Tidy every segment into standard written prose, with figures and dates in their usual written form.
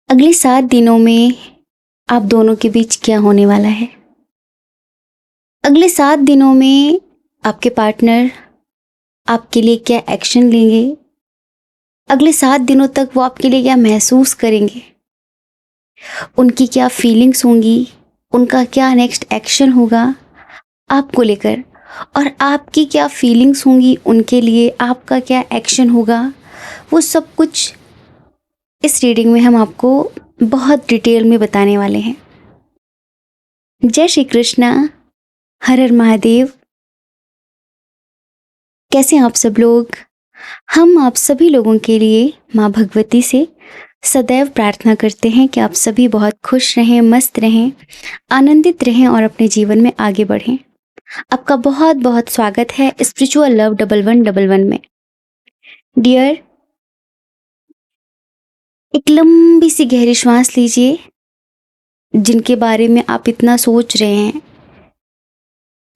अगले 7 दिनों में आप दोनों के बीच क्या होने वाला है? अगले 7 दिनों में आपके पार्टनर आपके लिए क्या एक्शन लेंगे? अगले 7 दिनों तक वो आपके लिए क्या महसूस करेंगे? उनकी क्या फीलिंग्स होंगी? उनका क्या नेक्स्ट एक्शन होगा आपको लेकर? और आपकी क्या फीलिंग्स होंगी उनके लिए? आपका क्या एक्शन होगा? वो सब कुछ इस रीडिंग में हम आपको बहुत डिटेल में बताने वाले हैं। जय श्री कृष्णा, हर हर महादेव। कैसे हैं आप सब लोग? हम आप सभी लोगों के लिए माँ भगवती से सदैव प्रार्थना करते हैं कि आप सभी बहुत खुश रहें, मस्त रहें, आनंदित रहें और अपने जीवन में आगे बढ़ें। आपका बहुत बहुत स्वागत है स्पिरिचुअल लव 1111 में। डियर, एक लंबी सी गहरी श्वास लीजिए। जिनके बारे में आप इतना सोच रहे हैं,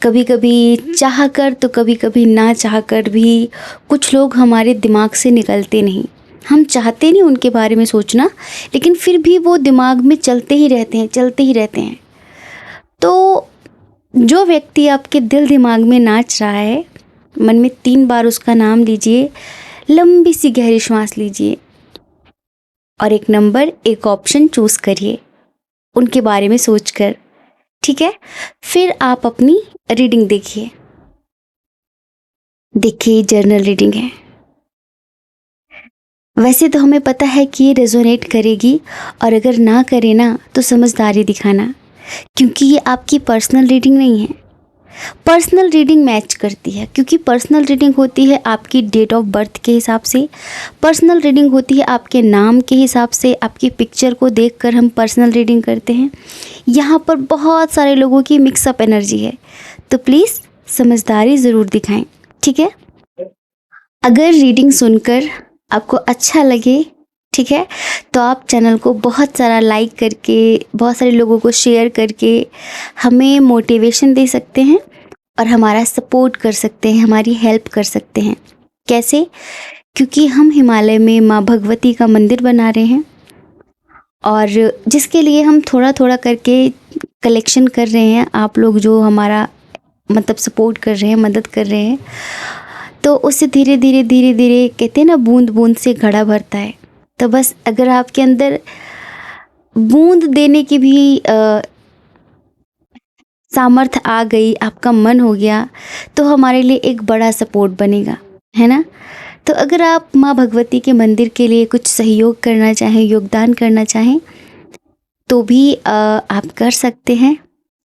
कभी कभी चाह कर तो कभी कभी ना चाह कर भी कुछ लोग हमारे दिमाग से निकलते नहीं। हम चाहते नहीं उनके बारे में सोचना, लेकिन फिर भी वो दिमाग में चलते ही रहते हैं, चलते ही रहते हैं। तो जो व्यक्ति आपके दिल दिमाग में नाच रहा है, मन में 3 बार उसका नाम लीजिए, लंबी सी गहरी श्वास लीजिए और एक नंबर, एक ऑप्शन चूज करिए उनके बारे में सोचकर। ठीक है, फिर आप अपनी रीडिंग देखिए। देखिए, जर्नल रीडिंग है। वैसे तो हमें पता है कि ये रेजोनेट करेगी, और अगर ना करे ना तो समझदारी दिखाना, क्योंकि ये आपकी पर्सनल रीडिंग नहीं है। पर्सनल रीडिंग मैच करती है, क्योंकि पर्सनल रीडिंग होती है आपकी डेट ऑफ बर्थ के हिसाब से, पर्सनल रीडिंग होती है आपके नाम के हिसाब से। आपकी पिक्चर को देखकर हम पर्सनल रीडिंग करते हैं। यहाँ पर बहुत सारे लोगों की मिक्सअप एनर्जी है, तो प्लीज़ समझदारी ज़रूर दिखाएं। ठीक है, अगर रीडिंग सुनकर आपको अच्छा लगे, ठीक है, तो आप चैनल को बहुत सारा लाइक करके, बहुत सारे लोगों को शेयर करके हमें मोटिवेशन दे सकते हैं और हमारा सपोर्ट कर सकते हैं, हमारी हेल्प कर सकते हैं। कैसे? क्योंकि हम हिमालय में माँ भगवती का मंदिर बना रहे हैं, और जिसके लिए हम थोड़ा थोड़ा करके कलेक्शन कर रहे हैं। आप लोग जो हमारा मतलब सपोर्ट कर रहे हैं, मदद कर रहे हैं, तो उससे धीरे धीरे धीरे धीरे, कहते हैं ना, बूंद बूंद से घड़ा भरता है। तो बस अगर आपके अंदर बूंद देने की भी सामर्थ्य आ गई, आपका मन हो गया, तो हमारे लिए एक बड़ा सपोर्ट बनेगा, है ना। तो अगर आप माँ भगवती के मंदिर के लिए कुछ सहयोग करना चाहें, योगदान करना चाहें, तो भी आप कर सकते हैं।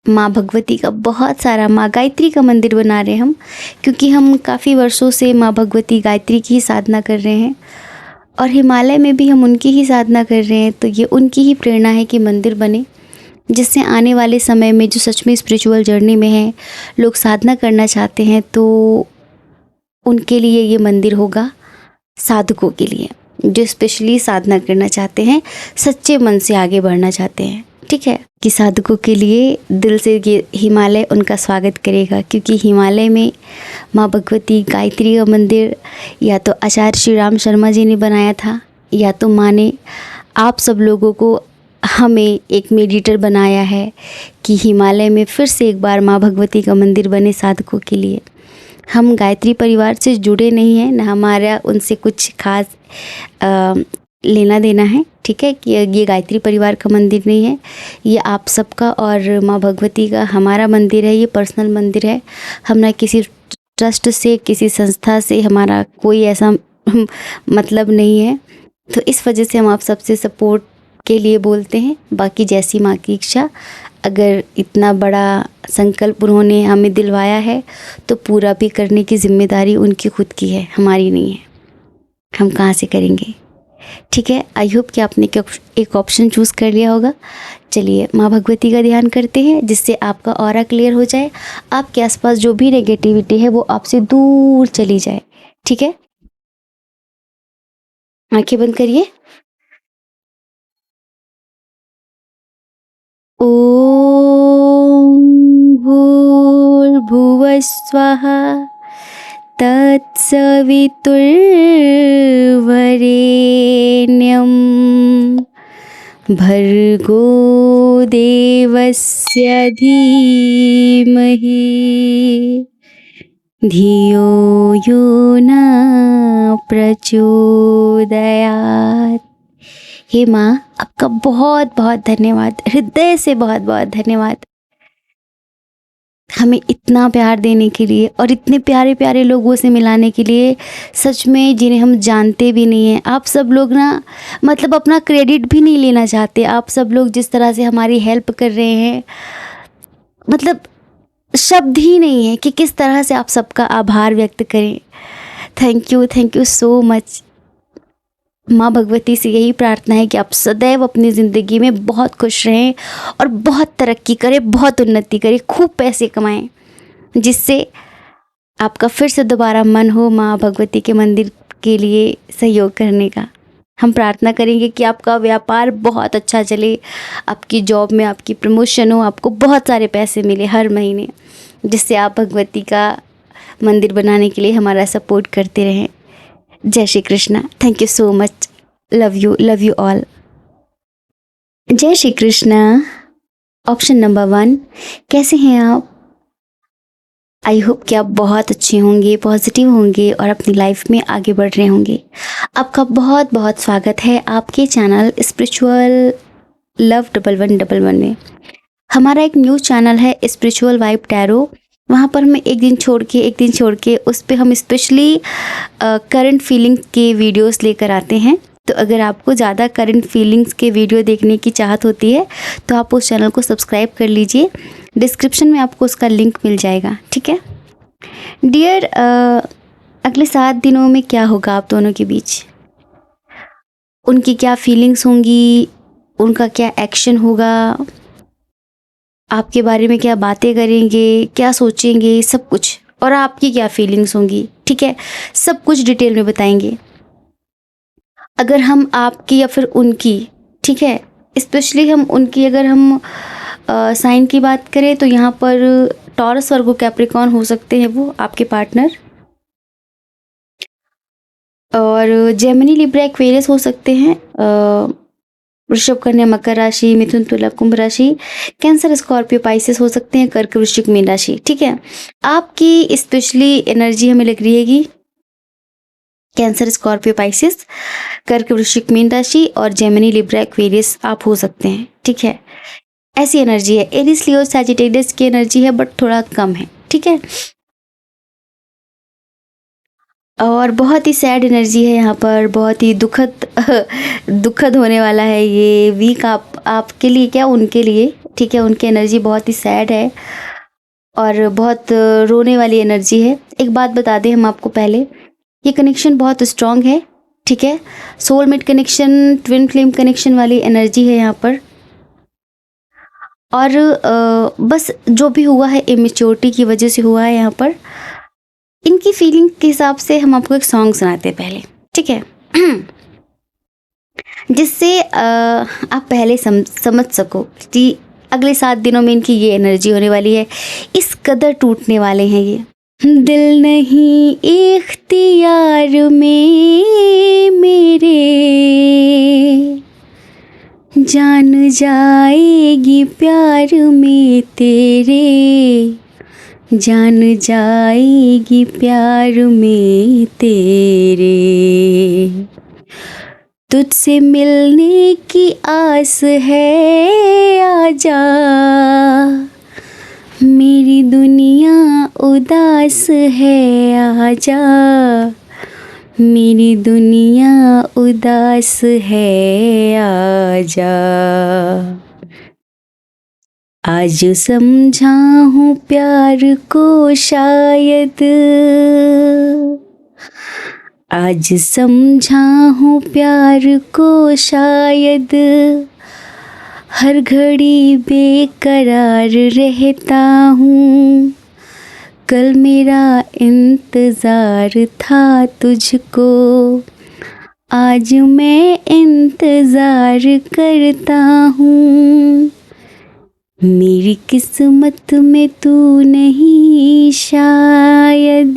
माँ भगवती का बहुत सारा, माँ गायत्री का मंदिर बना रहे हैं हम, क्योंकि हम काफ़ी वर्षों से माँ भगवती गायत्री की ही साधना कर रहे हैं, और हिमालय में भी हम उनकी ही साधना कर रहे हैं। तो ये उनकी ही प्रेरणा है कि मंदिर बने, जिससे आने वाले समय में जो सच में स्पिरिचुअल जर्नी में है, लोग साधना करना चाहते हैं, तो उनके लिए ये मंदिर होगा। साधकों के लिए जो स्पेशली साधना करना चाहते हैं, सच्चे मन से आगे बढ़ना चाहते हैं, ठीक है, कि साधकों के लिए दिल से ये हिमालय उनका स्वागत करेगा। क्योंकि हिमालय में माँ भगवती गायत्री का मंदिर या तो आचार्य श्री राम शर्मा जी ने बनाया था, या तो माँ ने आप सब लोगों को, हमें एक मेडिटर बनाया है कि हिमालय में फिर से एक बार माँ भगवती का मंदिर बने साधकों के लिए। हम गायत्री परिवार से जुड़े नहीं हैं, ना हमारा उनसे कुछ खास लेना देना है, ठीक है, कि ये गायत्री परिवार का मंदिर नहीं है, ये आप सबका और माँ भगवती का हमारा मंदिर है। ये पर्सनल मंदिर है। हम ना किसी ट्रस्ट से, किसी संस्था से हमारा कोई ऐसा मतलब नहीं है। तो इस वजह से हम आप सबसे सपोर्ट के लिए बोलते हैं। बाकी जैसी माँ की इच्छा, अगर इतना बड़ा संकल्प उन्होंने हमें दिलवाया है, तो पूरा भी करने की जिम्मेदारी उनकी खुद की है, हमारी नहीं है। हम कहाँ से करेंगे? ठीक है, आई होप कि आपने एक ऑप्शन चूज़ कर लिया होगा। चलिए माँ भगवती का ध्यान करते हैं, जिससे आपका ऑरा क्लियर हो जाए, आपके आसपास जो भी नेगेटिविटी है वो आपसे दूर चली जाए। ठीक है, आंखें बंद करिए। ओम भूर्भुवः स्वः तत्सवितुर्वरेण्यं भर्गो देवस्य धीमहि धियो यो न प्रचोदयात्। हे माँ, आपका बहुत बहुत धन्यवाद, हृदय से बहुत बहुत धन्यवाद हमें इतना प्यार देने के लिए और इतने प्यारे प्यारे लोगों से मिलाने के लिए, सच में जिन्हें हम जानते भी नहीं हैं। आप सब लोग ना मतलब अपना क्रेडिट भी नहीं लेना चाहते। आप सब लोग जिस तरह से हमारी हेल्प कर रहे हैं, मतलब शब्द ही नहीं है कि किस तरह से आप सबका आभार व्यक्त करें। Thank you so much. माँ भगवती से यही प्रार्थना है कि आप सदैव अपनी ज़िंदगी में बहुत खुश रहें और बहुत तरक्की करें, बहुत उन्नति करें, खूब पैसे कमाएं, जिससे आपका फिर से दोबारा मन हो माँ भगवती के मंदिर के लिए सहयोग करने का। हम प्रार्थना करेंगे कि आपका व्यापार बहुत अच्छा चले, आपकी जॉब में आपकी प्रमोशन हो, आपको बहुत सारे पैसे मिले हर महीने, जिससे आप भगवती का मंदिर बनाने के लिए हमारा सपोर्ट करते रहें। जय Shri Krishna. Thank you so much. Love you all. जय श्री कृष्णा। ऑप्शन नंबर 1, कैसे हैं आप? आई होप कि आप बहुत अच्छे होंगे, पॉजिटिव होंगे और अपनी लाइफ में आगे बढ़ रहे होंगे। आपका बहुत बहुत स्वागत है आपके चैनल स्पिरिचुअल लव 1111 में। हमारा एक न्यू चैनल है स्पिरिचुअल वाइब टैरो। वहाँ पर हम एक दिन छोड़ के उस पर हम स्पेशली करंट फीलिंग्स के वीडियोस लेकर आते हैं। तो अगर आपको ज़्यादा करंट फीलिंग्स के वीडियो देखने की चाहत होती है तो आप उस चैनल को सब्सक्राइब कर लीजिए। डिस्क्रिप्शन में आपको उसका लिंक मिल जाएगा, ठीक है डियर। अगले 7 दिनों में क्या होगा आप दोनों के बीच? उनकी क्या फीलिंग्स होंगी, उनका क्या एक्शन होगा, आपके बारे में क्या बातें करेंगे, क्या सोचेंगे, सब कुछ, और आपकी क्या फीलिंग्स होंगी, ठीक है, सब कुछ डिटेल में बताएंगे। अगर हम आपकी या फिर उनकी, ठीक है, स्पेशली हम उनकी अगर हम साइन की बात करें तो यहाँ पर टॉरस, वर्गो, कैप्रिकॉर्न हो सकते हैं वो आपके पार्टनर, और जेमिनी, लिब्रा, एक्वेरियस हो सकते हैं, वृषभ, कन्या, मकर राशि, मिथुन, तुला, कुंभ राशि, कैंसर, स्कॉर्पियो, पाइसेस हो सकते हैं, कर्क, वृश्चिक, मीन राशि, ठीक है। आपकी स्पेशली एनर्जी हमें लग रही है कि कैंसर, स्कॉर्पियो, पाइसेस, कर्क, वृश्चिक, मीन राशि और जेमिनी, लिब्रा, एक्वेरियस आप हो सकते हैं, ठीक है। ऐसी एनर्जी है। एरीज, लियो, सैजिटेरियस की एनर्जी है बट थोड़ा कम है, ठीक है। और बहुत ही सैड एनर्जी है यहाँ पर, बहुत ही दुखद होने वाला है ये वीक आपके लिए, क्या उनके लिए, ठीक है। उनकी एनर्जी बहुत ही सैड है और बहुत रोने वाली एनर्जी है। एक बात बता दें हम आपको पहले, ये कनेक्शन बहुत स्ट्रांग है, ठीक है। Soulmate connection, twin flame connection वाली एनर्जी है यहाँ पर। और बस जो भी हुआ है इमेच्योरिटी की वजह से हुआ है यहाँ पर। इनकी फीलिंग के हिसाब से हम आपको एक सॉन्ग सुनाते हैं पहले, ठीक है, जिससे आप पहले समझ सको कि अगले 7 दिनों में इनकी ये एनर्जी होने वाली है। इस कदर टूटने वाले हैं ये। दिल नहीं इख्तियार में मेरे, जान जाएगी प्यार में तेरे, जान जाएगी प्यार में तेरे, तुझसे मिलने की आस है, आजा मेरी दुनिया उदास है, आजा मेरी दुनिया उदास है, आजा। आज समझा हूँ प्यार को शायद, आज समझा हूँ प्यार को शायद, हर घड़ी बेकरार रहता हूँ, कल मेरा इंतज़ार था तुझको, आज मैं इंतज़ार करता हूँ, मेरी किस्मत में तू नहीं शायद।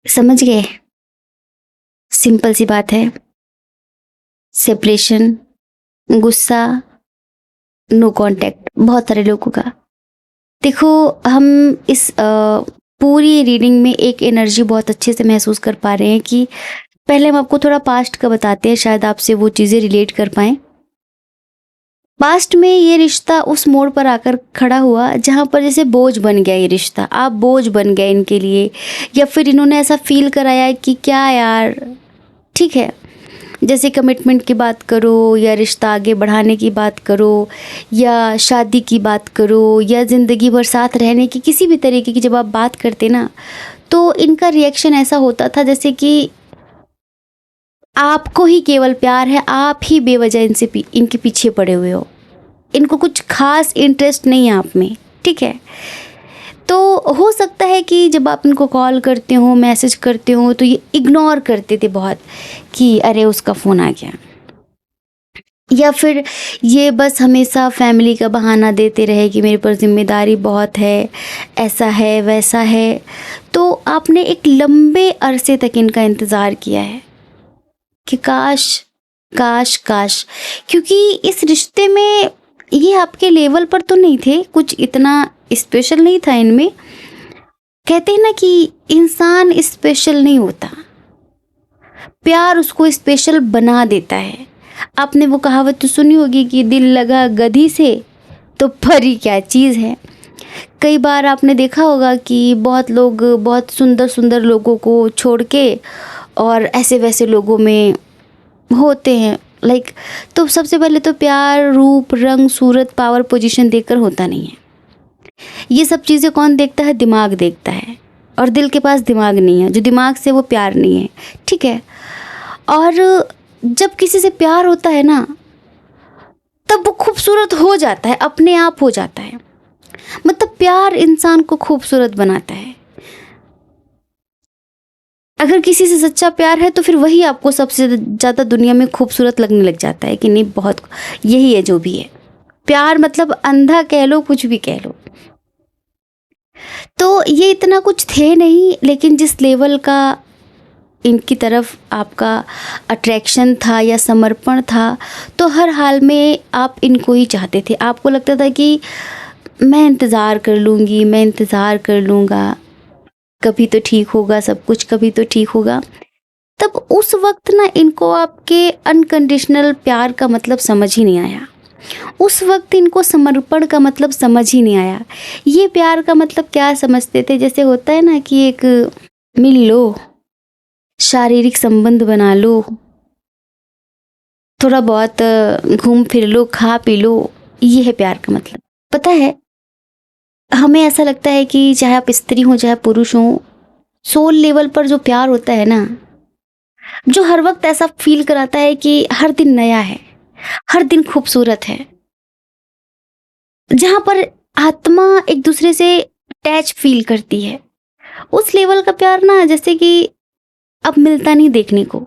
समझ गए? सिंपल सी बात है, सेपरेशन, गुस्सा, नो कांटेक्ट बहुत सारे लोगों का। देखो, हम इस पूरी रीडिंग में एक एनर्जी बहुत अच्छे से महसूस कर पा रहे हैं कि पहले हम आपको थोड़ा पास्ट का बताते हैं, शायद आपसे वो चीज़ें रिलेट कर पाएँ। पास्ट में ये रिश्ता उस मोड़ पर आकर खड़ा हुआ जहाँ पर जैसे बोझ बन गया ये रिश्ता, आप बोझ बन गए इनके लिए, या फिर इन्होंने ऐसा फील कराया कि क्या यार, ठीक है, जैसे कमिटमेंट की बात करो या रिश्ता आगे बढ़ाने की बात करो या शादी की बात करो या ज़िंदगी भर साथ रहने की किसी भी तरीके की जब आप बात करते ना, तो इनका रिएक्शन ऐसा होता था जैसे कि आपको ही केवल प्यार है, आप ही बेवजह इनके पीछे पड़े हुए हो, इनको कुछ खास इंटरेस्ट नहीं है आप में, ठीक है। तो हो सकता है कि जब आप इनको कॉल करते हो, मैसेज करते हो, तो ये इग्नोर करते थे बहुत कि अरे उसका फ़ोन आ गया, या फिर ये बस हमेशा फैमिली का बहाना देते रहे कि मेरे पर जिम्मेदारी बहुत है, ऐसा है वैसा है। तो आपने एक लंबे अरसे तक इनका इंतज़ार किया है कि काश काश काश, क्योंकि इस रिश्ते में ये आपके लेवल पर तो नहीं थे, कुछ इतना स्पेशल नहीं था इनमें। कहते हैं ना कि इंसान स्पेशल नहीं होता, प्यार उसको स्पेशल बना देता है। आपने वो कहावत तो सुनी होगी कि दिल लगा गधी से तो परी क्या चीज़ है। कई बार आपने देखा होगा कि बहुत लोग बहुत सुंदर सुंदर लोगों को छोड़ के और ऐसे वैसे लोगों में होते हैं, लाइक, तो सबसे पहले तो प्यार रूप रंग सूरत पावर पोजीशन देखकर होता नहीं है। ये सब चीज़ें कौन देखता है? दिमाग देखता है, और दिल के पास दिमाग नहीं है, जो दिमाग से वो प्यार नहीं है, ठीक है। और जब किसी से प्यार होता है ना, तब वो खूबसूरत हो जाता है, अपने आप हो जाता है। मतलब प्यार इंसान को खूबसूरत बनाता है। अगर किसी से सच्चा प्यार है तो फिर वही आपको सबसे ज़्यादा दुनिया में खूबसूरत लगने लग जाता है कि नहीं, बहुत यही है जो भी है प्यार। मतलब अंधा कह लो, कुछ भी कह लो। तो ये इतना कुछ थे नहीं, लेकिन जिस लेवल का इनकी तरफ आपका अट्रैक्शन था या समर्पण था, तो हर हाल में आप इनको ही चाहते थे। आपको लगता था कि मैं इंतज़ार कर लूँगी, मैं इंतज़ार कर लूँगा, कभी तो ठीक होगा सब कुछ, कभी तो ठीक होगा। तब उस वक्त ना इनको आपके अनकंडीशनल प्यार का मतलब समझ ही नहीं आया। उस वक्त इनको समर्पण का मतलब समझ ही नहीं आया। ये प्यार का मतलब क्या समझते थे? जैसे होता है ना कि एक मिल लो, शारीरिक संबंध बना लो, थोड़ा बहुत घूम फिर लो, खा पी लो, ये है प्यार का मतलब। पता है, हमें ऐसा लगता है कि चाहे आप स्त्री हो चाहे पुरुष हो, सोल लेवल पर जो प्यार होता है ना, जो हर वक्त ऐसा फील कराता है कि हर दिन नया है, हर दिन खूबसूरत है, जहाँ पर आत्मा एक दूसरे से अटैच फील करती है, उस लेवल का प्यार ना जैसे कि अब मिलता नहीं देखने को।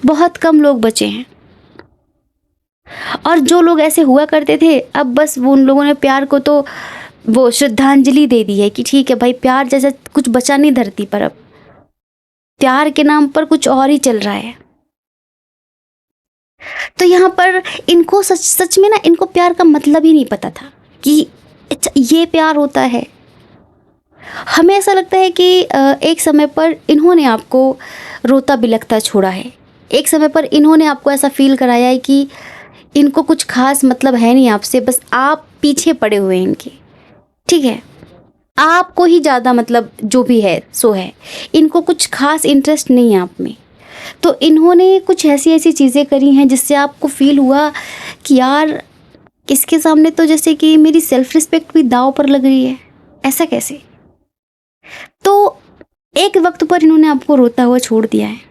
बहुत कम लोग बचे हैं, और जो लोग ऐसे हुआ करते थे, अब बस वो उन लोगों ने प्यार को तो वो श्रद्धांजलि दे दी है कि ठीक है भाई, प्यार जैसा कुछ बचा नहीं धरती पर। अब प्यार के नाम पर कुछ और ही चल रहा है। तो यहाँ पर इनको सच में ना, इनको प्यार का मतलब ही नहीं पता था कि ये प्यार होता है। हमें ऐसा लगता है कि एक समय पर इन्होंने आपको रोता बिलखता छोड़ा है। एक समय पर इन्होंने आपको ऐसा फील कराया है कि इनको कुछ खास मतलब है नहीं आपसे, बस आप पीछे पड़े हुए हैं इनके, ठीक है। आपको ही ज़्यादा मतलब जो भी है सो है, इनको कुछ खास इंटरेस्ट नहीं है आप में। तो इन्होंने कुछ ऐसी ऐसी चीज़ें करी हैं जिससे आपको फील हुआ कि यार, इसके सामने तो जैसे कि मेरी सेल्फ रिस्पेक्ट भी दांव पर लग रही है, ऐसा कैसे। तो एक वक्त पर इन्होंने आपको रोता हुआ छोड़ दिया है।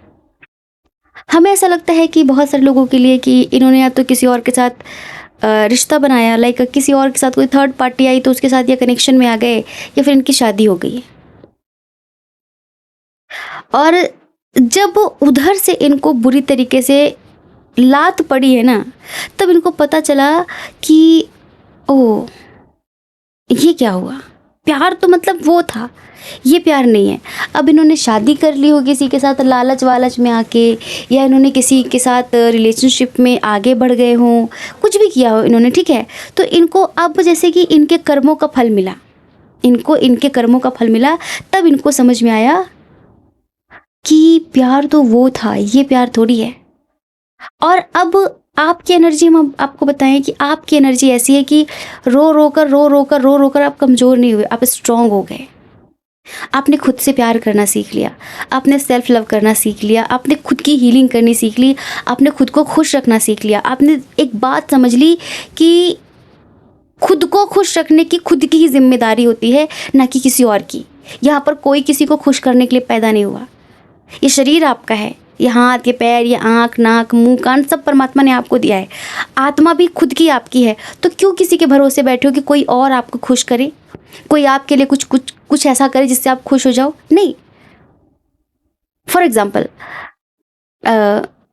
हमें ऐसा लगता है कि बहुत सारे लोगों के लिए कि इन्होंने या तो किसी और के साथ रिश्ता बनाया, लाइक किसी और के साथ कोई थर्ड पार्टी आई तो उसके साथ या कनेक्शन में आ गए, या फिर इनकी शादी हो गई। और जब उधर से इनको बुरी तरीके से लात पड़ी है ना, तब इनको पता चला कि ओह, ये क्या हुआ, प्यार तो मतलब वो था, ये प्यार नहीं है। अब इन्होंने शादी कर ली हो किसी के साथ लालच वालच में आके, या इन्होंने किसी के साथ रिलेशनशिप में आगे बढ़ गए हों, कुछ भी किया हो इन्होंने, ठीक है, तो इनको अब जैसे कि इनके कर्मों का फल मिला, इनको इनके कर्मों का फल मिला, तब इनको समझ में आया कि प्यार तो वो था, ये प्यार थोड़ी है। और अब आपकी एनर्जी, हम अब आपको बताएं कि आपकी एनर्जी ऐसी है कि रो कर आप कमज़ोर नहीं हुए, आप स्ट्रांग हो गए। आपने खुद से प्यार करना सीख लिया, आपने सेल्फ लव करना सीख लिया, आपने खुद की हीलिंग करनी सीख ली, आपने खुद को खुश रखना सीख लिया। आपने एक बात समझ ली कि खुद को खुश रखने की खुद की ही जिम्मेदारी होती है, ना कि किसी और की। यहाँ पर कोई किसी को खुश करने के लिए पैदा नहीं हुआ। ये शरीर आपका है, ये हाथ, ये पैर, ये आँख, नाक, मुंह, कान, सब परमात्मा ने आपको दिया है। आत्मा भी खुद की आपकी है, तो क्यों किसी के भरोसे बैठे हो कि कोई और आपको खुश करे, कोई आपके लिए कुछ ऐसा करे जिससे आप खुश हो जाओ? नहीं। फॉर एग्जाम्पल,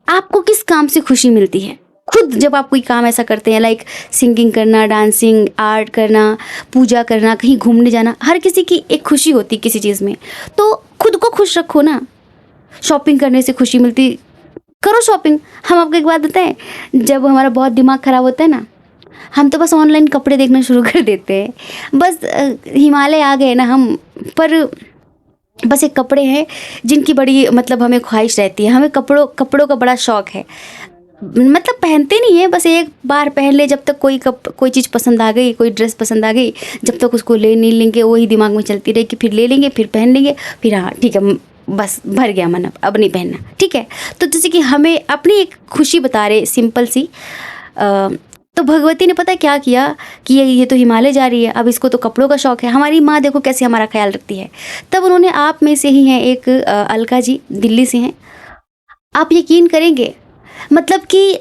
आपको किस काम से खुशी मिलती है? खुद जब आप कोई काम ऐसा करते हैं, लाइक सिंगिंग करना, डांसिंग, आर्ट करना, पूजा करना, कहीं घूमने जाना, हर किसी की एक खुशी होती है किसी चीज़ में, तो खुद को खुश रखो ना। शॉपिंग करने से खुशी मिलती, करो शॉपिंग। हम आपको एक बात बताएं, जब हमारा बहुत दिमाग ख़राब होता है ना, हम तो बस ऑनलाइन कपड़े देखना शुरू कर देते हैं। बस हिमालय आ गए ना हम, पर बस एक कपड़े हैं जिनकी बड़ी मतलब हमें ख्वाहिश रहती है, हमें कपड़ों का बड़ा शौक़ है। मतलब पहनते नहीं है, बस एक बार पहन ले, जब तक कोई चीज़ पसंद आ गई, कोई ड्रेस पसंद आ गई, जब तक उसको ले नहीं लेंगे, वही दिमाग में चलती रहेगी, फिर ले लेंगे, फिर पहन लेंगे, फिर हाँ ठीक है, बस भर गया मन, अब नहीं पहनना, ठीक है। तो जैसे कि हमें अपनी एक खुशी बता रहे सिंपल सी, तो भगवती ने पता क्या किया कि ये तो हिमालय जा रही है, अब इसको तो कपड़ों का शौक़ है। हमारी माँ देखो कैसे हमारा ख्याल रखती है। तब उन्होंने, आप में से ही हैं एक अलका जी, दिल्ली से हैं, आप यकीन करेंगे मतलब कि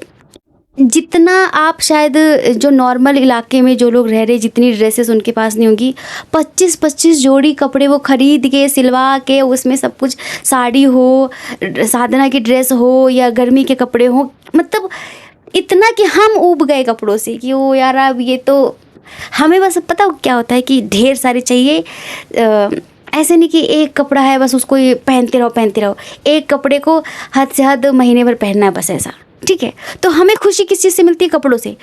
जितना आप शायद जो नॉर्मल इलाके में जो लोग रह रहे, जितनी ड्रेसेस उनके पास नहीं होंगी, 25-25 जोड़ी कपड़े वो ख़रीद के सिलवा के, उसमें सब कुछ, साड़ी हो, साधना की ड्रेस हो या गर्मी के कपड़े हो, मतलब इतना कि हम ऊब गए कपड़ों से कि ओ यार अब ये तो हमें बस पता क्या होता है कि ढेर सारे चाहिए। ऐसे नहीं कि एक कपड़ा है बस उसको ये पहनते रहो, एक कपड़े को हद से हद महीने भर पहनना है बस, ऐसा, ठीक है। तो हमें खुशी किस चीज़ से मिलती है? कपड़ों से।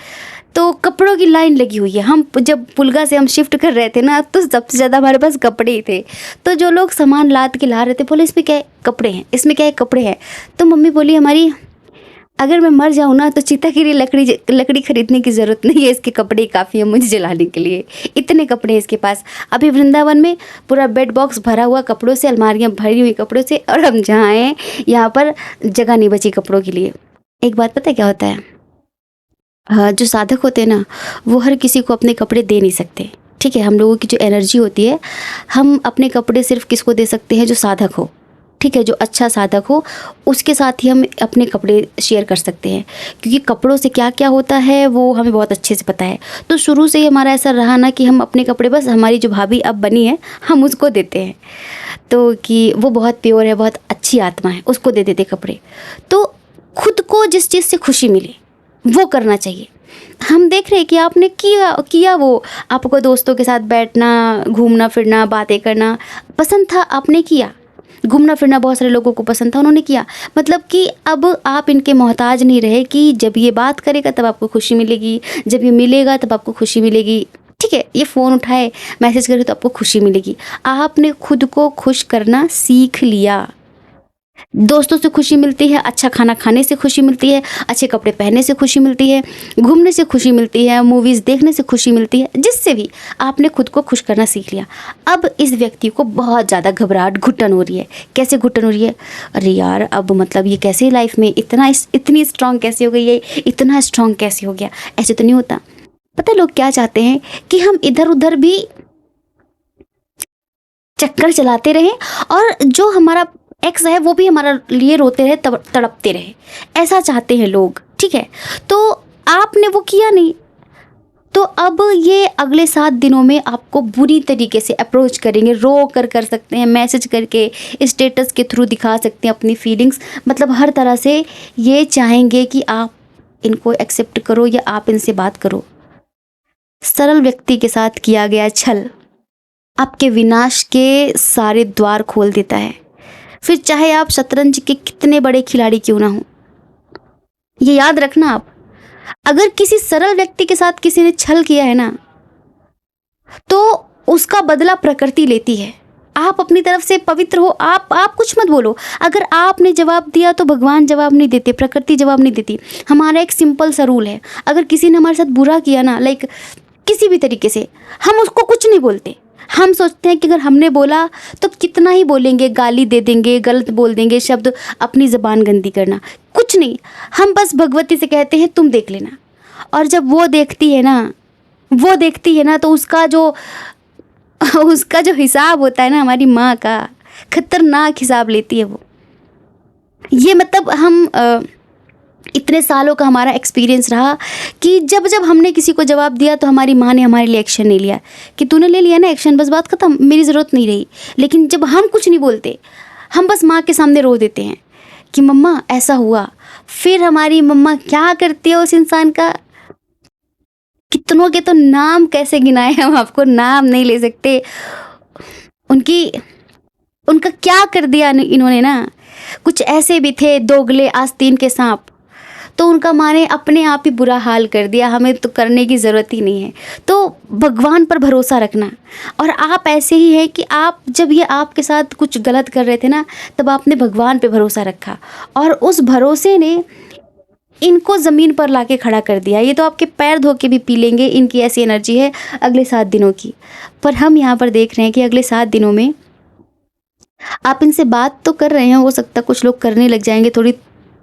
तो कपड़ों की लाइन लगी हुई है। हम जब पुलगा से हम शिफ्ट कर रहे थे ना, तो सबसे ज़्यादा हमारे पास कपड़े ही थे। तो जो लोग सामान लाद के ला रहे थे, बोले इसमें क्या है? कपड़े हैं, इसमें क्या है? कपड़े हैं। तो मम्मी बोली हमारी, अगर मैं मर जाऊँ ना तो चिता के लिए लकड़ी खरीदने की ज़रूरत नहीं है, इसके कपड़े काफ़ी है मुझे जलाने के लिए, इतने कपड़े हैं इसके पास। अभी वृंदावन में पूरा बेड बॉक्स भरा हुआ कपड़ों से, अलमारियाँ भरी हुई कपड़ों से, और हम जहाँ आए यहाँ पर जगह नहीं बची कपड़ों के लिए। एक बात पता है क्या होता है? हाँ, जो साधक होते हैं ना, वो हर किसी को अपने कपड़े दे नहीं सकते, ठीक है। हम लोगों की जो एनर्जी होती है, हम अपने कपड़े सिर्फ किसको दे सकते हैं? जो साधक हो, ठीक है, जो अच्छा साधक हो, उसके साथ ही हम अपने कपड़े शेयर कर सकते हैं, क्योंकि कपड़ों से क्या क्या होता है वो हमें बहुत अच्छे से पता है। तो शुरू से ही हमारा ऐसा रहा ना कि हम अपने कपड़े बस हमारी जो भाभी अब बनी है हम उसको देते हैं, तो कि वो बहुत प्योर है, बहुत अच्छी आत्मा है, उसको दे देते कपड़े। तो खुद को जिस चीज़ से खुशी मिले वो करना चाहिए। हम देख रहे हैं कि आपने किया वो, आपको दोस्तों के साथ बैठना, घूमना फिरना, बातें करना पसंद था, आपने किया। घूमना फिरना बहुत सारे लोगों को पसंद था, उन्होंने किया। मतलब कि अब आप इनके मोहताज नहीं रहे कि जब ये बात करेगा तब आपको खुशी मिलेगी, जब ये मिलेगा तब आपको खुशी मिलेगी, ठीक है। ये फ़ोन उठाए, मैसेज करे तो आपको खुशी मिलेगी। आपने खुद को खुश करना सीख लिया। दोस्तों से खुशी मिलती है, अच्छा खाना खाने से खुशी मिलती है, अच्छे कपड़े पहनने से खुशी मिलती है, घूमने से खुशी मिलती है, मूवीज़ देखने से खुशी मिलती है, जिससे भी आपने खुद को खुश करना सीख लिया। अब इस व्यक्ति को बहुत ज़्यादा घबराहट, घुटन हो रही है। कैसे घुटन हो रही है? अरे यार, अब मतलब ये कैसे लाइफ में इतनी स्ट्रांग कैसे हो गई है, इतना स्ट्रांग कैसे हो गया? ऐसे तो नहीं होता। पता है लोग क्या चाहते हैं कि हम इधर उधर भी चक्कर चलाते रहें, और जो हमारा एक्स है वो भी हमारा लिए रोते रहे, तड़पते रहे, ऐसा चाहते हैं लोग, ठीक है। तो आपने वो किया नहीं, तो अब ये अगले 7 दिनों में आपको बुरी तरीके से अप्रोच करेंगे। रो कर सकते हैं, मैसेज करके, स्टेटस के थ्रू दिखा सकते हैं अपनी फीलिंग्स, मतलब हर तरह से ये चाहेंगे कि आप इनको एक्सेप्ट करो या आप इनसे बात करो। सरल व्यक्ति के साथ किया गया छल। आपके विनाश के सारे द्वार खोल देता है। फिर चाहे आप शतरंज के कितने बड़े खिलाड़ी क्यों ना हो, ये याद रखना आप, अगर किसी सरल व्यक्ति के साथ किसी ने छल किया है ना, तो उसका बदला प्रकृति लेती है। आप अपनी तरफ से पवित्र हो, आप कुछ मत बोलो। अगर आपने जवाब दिया तो भगवान जवाब नहीं देते, प्रकृति जवाब नहीं देती। हमारा एक सिंपल सा रूल है, अगर किसी ने हमारे साथ बुरा किया ना, लाइक किसी भी तरीके से, हम उसको कुछ नहीं बोलते। हम सोचते हैं कि अगर हमने बोला तो कितना ही बोलेंगे, गाली दे देंगे, गलत बोल देंगे, शब्द, अपनी ज़बान गंदी करना, कुछ नहीं। हम बस भगवती से कहते हैं तुम देख लेना। और जब वो देखती है ना, तो उसका जो उसका जो हिसाब होता है ना, हमारी माँ का खतरनाक हिसाब लेती है वो। ये मतलब हम इतने सालों का हमारा एक्सपीरियंस रहा कि जब जब हमने किसी को जवाब दिया तो हमारी माँ ने हमारे लिए एक्शन नहीं लिया, कि तूने ले लिया ना एक्शन, बस बात खत्म, मेरी ज़रूरत नहीं रही। लेकिन जब हम कुछ नहीं बोलते, हम बस माँ के सामने रो देते हैं कि मम्मा ऐसा हुआ, फिर हमारी मम्मा क्या करती है उस इंसान का, कितनों के तो नाम कैसे गिनाए, हम आपको नाम नहीं ले सकते। उनकी उनका क्या कर दिया इन्होंने ना। कुछ ऐसे भी थे दोगले आस्तीन के सांप, तो उनका माँ ने अपने आप ही बुरा हाल कर दिया, हमें तो करने की ज़रूरत ही नहीं है। तो भगवान पर भरोसा रखना। और आप ऐसे ही है कि आप जब ये आपके साथ कुछ गलत कर रहे थे ना, तब आपने भगवान पे भरोसा रखा, और उस भरोसे ने इनको ज़मीन पर लाके खड़ा कर दिया। ये तो आपके पैर धो के भी पी लेंगे, इनकी ऐसी एनर्जी है अगले 7 दिनों की। पर हम यहाँ पर देख रहे हैं कि अगले 7 दिनों में आप इनसे बात तो कर रहे हैं, हो सकता है कुछ लोग करने लग जाएंगे, थोड़ी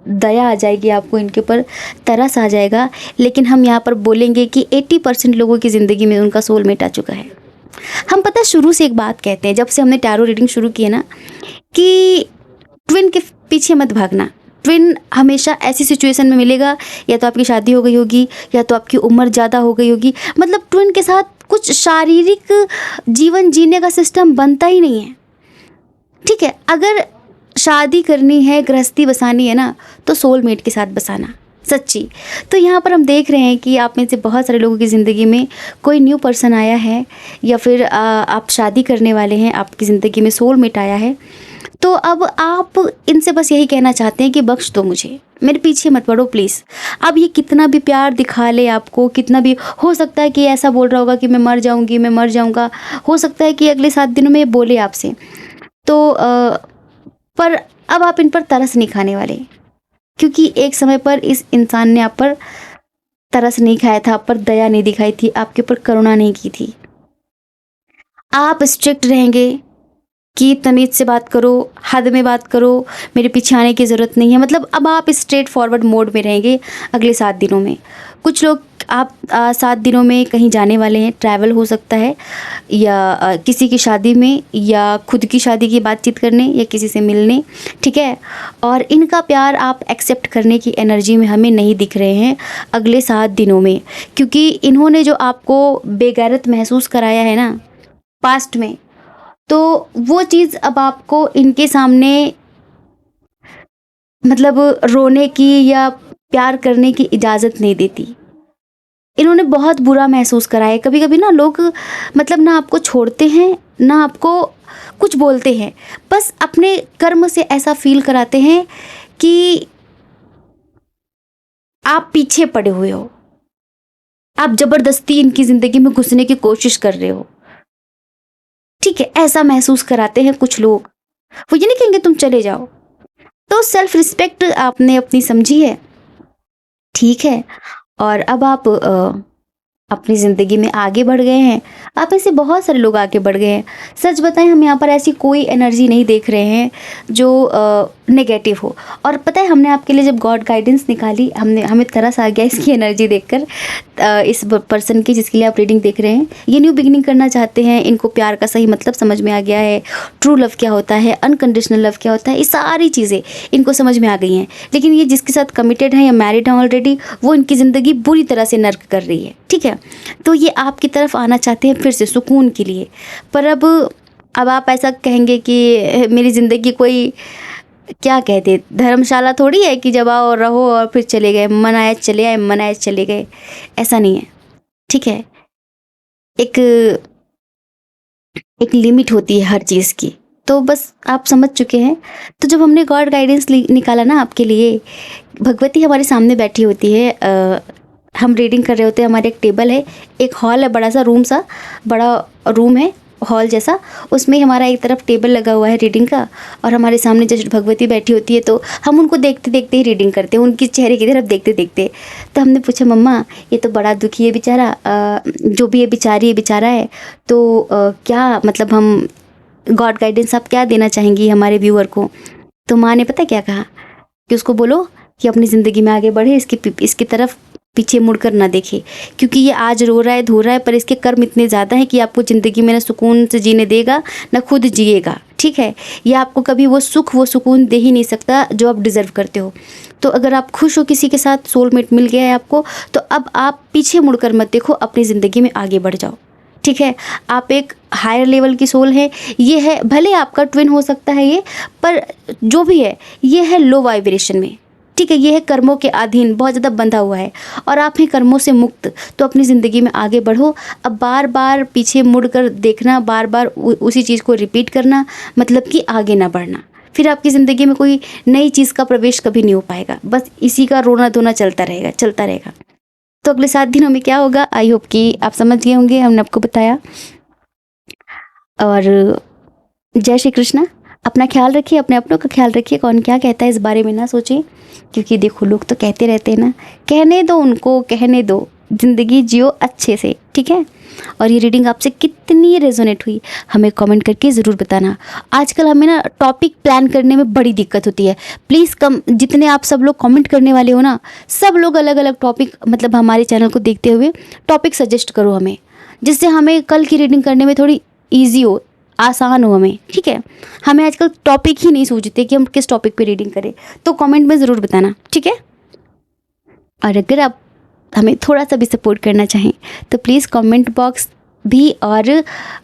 दया आ जाएगी आपको, इनके ऊपर तरस आ जाएगा। लेकिन हम यहाँ पर बोलेंगे कि 80% लोगों की ज़िंदगी में उनका सोलमेट आ चुका है। हम पता है शुरू से एक बात कहते हैं, जब से हमने टैरो रीडिंग शुरू की है ना, कि ट्विन के पीछे मत भागना। ट्विन हमेशा ऐसी सिचुएशन में मिलेगा, या तो आपकी शादी हो गई होगी, या तो आपकी उम्र ज़्यादा हो गई होगी। मतलब ट्विन के साथ कुछ शारीरिक जीवन जीने का सिस्टम बनता ही नहीं है, ठीक है। अगर शादी करनी है, गृहस्थी बसानी है ना, तो सोलमेट के साथ बसाना, सच्ची। तो यहाँ पर हम देख रहे हैं कि आप में से बहुत सारे लोगों की ज़िंदगी में कोई न्यू पर्सन आया है, या फिर आप शादी करने वाले हैं, आपकी ज़िंदगी में सोलमेट आया है। तो अब आप इनसे बस यही कहना चाहते हैं कि बख्श दो मुझे, मेरे पीछे मत पड़ो प्लीज़। अब ये कितना भी प्यार दिखा ले आपको, कितना भी, हो सकता है कि ऐसा बोल रहा होगा कि मैं मर जाऊंगी, मैं मर जाऊंगा, हो सकता है कि अगले 7 दिनों में ये बोले आपसे, तो पर अब आप इन पर तरस नहीं खाने वाले, क्योंकि एक समय पर इस इंसान ने आप पर तरस नहीं खाया था, आप पर दया नहीं दिखाई थी, आपके ऊपर करुणा नहीं की थी। आप स्ट्रिक्ट रहेंगे कि तमीज़ से बात करो, हद में बात करो, मेरे पीछे आने की ज़रूरत नहीं है। मतलब अब आप स्ट्रेट फॉरवर्ड मोड में रहेंगे अगले 7 दिनों में। कुछ लोग आप 7 दिनों में कहीं जाने वाले हैं, ट्रैवल हो सकता है, या किसी की शादी में, या खुद की शादी की बातचीत करने, या किसी से मिलने, ठीक है। और इनका प्यार आप एक्सेप्ट करने की एनर्जी में हमें नहीं दिख रहे हैं अगले 7 दिनों में, क्योंकि इन्होंने जो आपको बेगैरत महसूस कराया है ना पास्ट में, तो वो चीज़ अब आपको इनके सामने मतलब रोने की या प्यार करने की इजाज़त नहीं देती। इन्होंने बहुत बुरा महसूस कराया है। कभी कभी ना लोग मतलब ना आपको छोड़ते हैं, ना आपको कुछ बोलते हैं, बस अपने कर्म से ऐसा फील कराते हैं कि आप पीछे पड़े हुए हो, आप ज़बरदस्ती इनकी ज़िंदगी में घुसने की कोशिश कर रहे हो, ठीक है। ऐसा महसूस कराते हैं कुछ लोग। वो ये नहीं कहेंगे तुम चले जाओ। तो सेल्फ रिस्पेक्ट आपने अपनी समझी है, ठीक है। और अब आप अपनी ज़िंदगी में आगे बढ़ गए हैं। आप ऐसे बहुत सारे लोग आगे बढ़ गए हैं। सच बताएं, हम यहाँ पर ऐसी कोई एनर्जी नहीं देख रहे हैं जो नेगेटिव हो। और पता है, हमने आपके लिए जब गॉड गाइडेंस निकाली, हमें तरस आ गया इसकी एनर्जी देखकर, इस पर्सन की जिसके लिए आप रीडिंग देख रहे हैं। ये न्यू बिगिनिंग करना चाहते हैं, इनको प्यार का सही मतलब समझ में आ गया है, ट्रू लव क्या होता है, अनकंडीशनल लव क्या होता है, ये सारी चीज़ें इनको समझ में आ गई हैं। लेकिन ये जिसके साथ कमिटेड है या मैरिड हैं ऑलरेडी, वो इनकी ज़िंदगी बुरी तरह से नर्क कर रही है, ठीक है। तो ये आपकी तरफ आना चाहते हैं फिर से सुकून के लिए। पर अब आप ऐसा कहेंगे कि मेरी ज़िंदगी कोई क्या कहते धर्मशाला थोड़ी है कि जब आओ रहो और फिर चले गए, मन आए चले आए, मन आए चले गए, ऐसा नहीं है, ठीक है। एक एक लिमिट होती है हर चीज़ की, तो बस आप समझ चुके हैं। तो जब हमने गॉड गाइडेंस निकाला ना आपके लिए, भगवती हमारे सामने बैठी होती है, हम रीडिंग कर रहे होते हैं, हमारे एक टेबल है, एक हॉल है, बड़ा सा रूम सा, बड़ा रूम है हॉल जैसा, उसमें हमारा एक तरफ टेबल लगा हुआ है रीडिंग का, और हमारे सामने जस्ट भगवती बैठी होती है, तो हम उनको देखते देखते ही रीडिंग करते हैं, उनकी चेहरे की तरफ देखते देखते। तो हमने पूछा, मम्मा ये तो बड़ा दुखी है बेचारा, जो भी ये बेचारी है बेचारा है, तो क्या मतलब हम गॉड गाइडेंस आप क्या देना चाहेंगी हमारे व्यूअर को? तो माँ ने पता क्या कहा कि उसको बोलो कि अपनी ज़िंदगी में आगे बढ़े, इसकी तरफ पीछे मुड़कर ना देखे, क्योंकि ये आज रो रहा है धो रहा है, पर इसके कर्म इतने ज़्यादा हैं कि आपको ज़िंदगी में ना सुकून से जीने देगा ना खुद जिएगा, ठीक है? ये आपको कभी वो सुख वो सुकून दे ही नहीं सकता जो आप डिज़र्व करते हो। तो अगर आप खुश हो, किसी के साथ सोलमेट मिल गया है आपको, तो अब आप पीछे मुड़कर मत देखो, अपनी ज़िंदगी में आगे बढ़ जाओ, ठीक है? आप एक हायर लेवल की सोल है, ये है, भले आपका ट्विन हो सकता है ये, पर जो भी है ये है लो वाइब्रेशन में, ठीक है? ये है कर्मों के अधीन, बहुत ज़्यादा बंधा हुआ है, और आप हैं कर्मों से मुक्त। तो अपनी ज़िंदगी में आगे बढ़ो। अब बार बार पीछे मुड़कर देखना, बार बार उसी चीज़ को रिपीट करना, मतलब कि आगे ना बढ़ना, फिर आपकी ज़िंदगी में कोई नई चीज़ का प्रवेश कभी नहीं हो पाएगा। बस इसी का रोना धोना चलता रहेगा, चलता रहेगा। तो अगले 7 दिनों में क्या होगा, आई होप कि आप समझ गए होंगे, हमने आपको बताया। और जय श्री कृष्णा। अपना ख्याल रखिए, अपने अपनों का ख्याल रखिए, कौन क्या कहता है इस बारे में ना सोचें, क्योंकि देखो लोग तो कहते रहते हैं ना, कहने दो उनको, कहने दो, ज़िंदगी जियो अच्छे से, ठीक है? और ये रीडिंग आपसे कितनी रेजोनेट हुई हमें कमेंट करके ज़रूर बताना। आजकल हमें ना टॉपिक प्लान करने में बड़ी दिक्कत होती है। प्लीज़ जितने आप सब लोग कमेंट करने वाले हो ना, सब लोग अलग अलग टॉपिक, मतलब हमारे चैनल को देखते हुए टॉपिक सजेस्ट करो हमें, जिससे हमें कल की रीडिंग करने में थोड़ी ईजी हो, आसान हो हमें, ठीक है? हमें आजकल टॉपिक ही नहीं सूझते कि हम किस टॉपिक पे रीडिंग करें, तो कमेंट में ज़रूर बताना, ठीक है? और अगर आप हमें थोड़ा सा भी सपोर्ट करना चाहें तो प्लीज़ कमेंट बॉक्स भी और